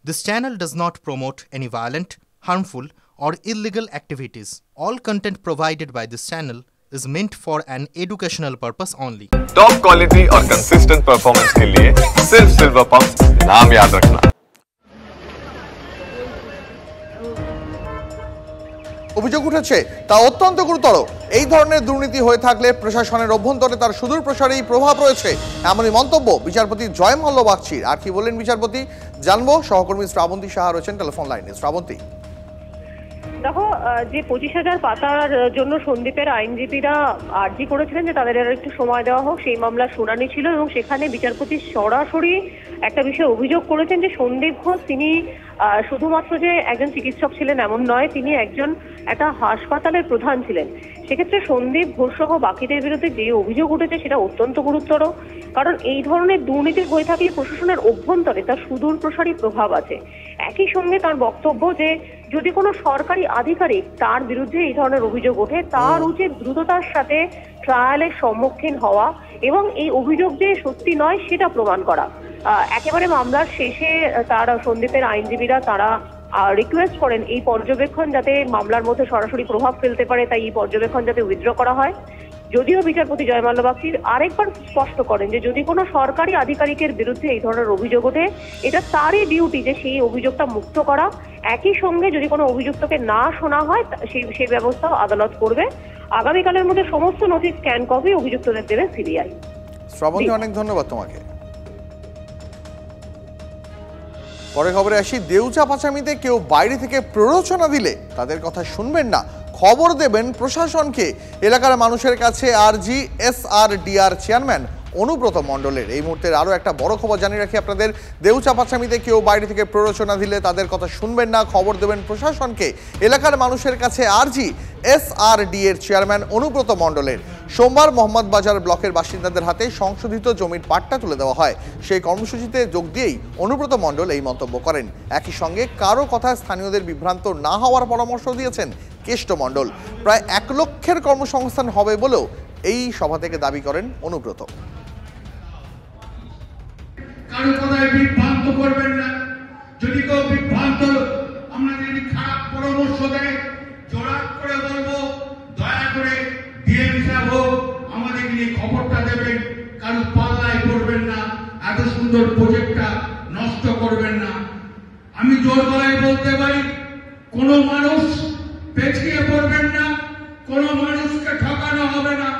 This channel does not promote any violent, harmful, or illegal activities. All content provided by this channel is meant for an educational purpose only. Top quality और consistent performance के लिए सिर्फ silver pumps नाम याद रखना। অভিযোগ উঠেছে তা অত্যন্ত গুরুতর। এই ধরনের দুর্নীতি হয়ে থাকলে প্রশাসনের অভ্যন্তরে তার সুদূর প্রসারী প্রভাব রয়েছে, এমনই মন্তব্য বিচারপতি জয় মাল্য বাগচির। আর কি বললেন বিচারপতি জানবো, সহকর্মী শ্রাবন্তী সাহা রয়েছেন টেলিফোন লাইনে। শ্রাবন্তী, দেখো, যে 25,000 পাতার জন্য সন্দীপের আইনজীবীরা আর্জি করেছিলেন যে তাদের একটু সময় দেওয়া হোক, সেই মামলার শুনানি ছিল এবং সেখানে বিচারপতি সরাসরি একটা বিষয়ে অভিযোগ করেছেন যে সন্দীপ ঘোষ তিনি শুধুমাত্র যে একজন চিকিৎসক ছিলেন এমন নয়, তিনি একটা হাসপাতালের প্রধান ছিলেন। সেক্ষেত্রে সন্দীপ ঘোষ সহ বাকিদের বিরুদ্ধে যে অভিযোগ উঠেছে সেটা অত্যন্ত গুরুতর, কারণ এই ধরনের দুর্নীতি হয়ে থাকলে প্রশাসনের অভ্যন্তরে তার সুদূর প্রসারী প্রভাব আছে। একই সঙ্গে তার বক্তব্য যে যদি কোনো সরকারি আধিকারিক তার বিরুদ্ধে এই ধরনের অভিযোগ ওঠে, তার উচিত দ্রুততার সাথে ট্রায়ালের সম্মুখীন হওয়া এবং এই অভিযোগ যে সত্যি নয় সেটা প্রমাণ করা। একেবারে মামলার শেষে তারা সন্দীপের আইনজীবীরা তারা রিকোয়েস্ট করেন এই পর্যবেক্ষণ যাতে মামলার মধ্যে সরাসরি প্রভাব ফেলতে পারে, তাই এই পর্যবেক্ষণ যাতে উইথড্র করা হয়। যদিও বিচারপতি জয় মাল্য বাগচি আরেকবার স্পষ্ট করেন যে যদি কোনো সরকারি আধিকারিকের বিরুদ্ধে এই ধরনের অভিযোগ ওঠে, এটা তারই ডিউটি যে সেই অভিযোগটা মুক্ত করা। একই সঙ্গে যদি কোনো অভিযুক্তকে না শোনা হয় সেই ব্যবস্থাও আদালত করবে। আগামীকালের মধ্যে সমস্ত নথি স্ক্যান কপি অভিযুক্তদের দেবে সিবিআই। শ্রাবন্তী, অনেক ধন্যবাদ তোমাকে। পরে খবরে আসি, দেউচা পাচামিতে কেউ বাইরে থেকে প্ররোচনা দিলে তাদের কথা শুনবেন না, খবর দেবেন প্রশাসনকে। এলাকার মানুষের কাছে আরজি SRDR চেয়ারম্যান অনুব্রত মণ্ডলের। এই মুহূর্তের আরও একটা বড় খবর জানিয়ে রাখি আপনাদের। দেউচা পাচামিতে কেউ বাইরে থেকে প্ররোচনা দিলে তাদের কথা শুনবেন না, খবর দেবেন প্রশাসনকে। এলাকার মানুষের কাছে আরজি SRDR চেয়ারম্যান অনুব্রত মণ্ডলের। সোমবার মোহাম্মদবাজার ব্লকের বাসিন্দাদের হাতে সংশোধিত জমির পাট্টা তুলে দেওয়া হয়। সেই কর্মসূচিতে যোগ দিয়েই অনুব্রত মণ্ডল এই মন্তব্য করেন। একই সঙ্গে কারো কথায় স্থানীয়দের বিভ্রান্ত না হওয়ার পরামর্শ দিয়েছেন কেষ্ট মণ্ডল। প্রায় 1 লক্ষের কর্মসংস্থান হবে বলেও এই সভা থেকে দাবি করেন অনুব্রত। কারো কথায় বিভ্রান্ত করবেন না। যদি কেউ বিভ্রান্ত আমরা যদি খারাপ পরামর্শ দেয়, জোড়া করে বলবো দয়া করে ডিএম সাহেব হোক আমাদের নিয়ে খবরটা দেবেন। কারো পাল্লায় করবেন না, এত সুন্দর প্রজেক্টটা নষ্ট করবেন না। আমি জোর গলায় বলতে পারি, কোনো মানুষ পেছিয়ে পড়বেন না, কোনো মানুষকে ঠকানো হবে না।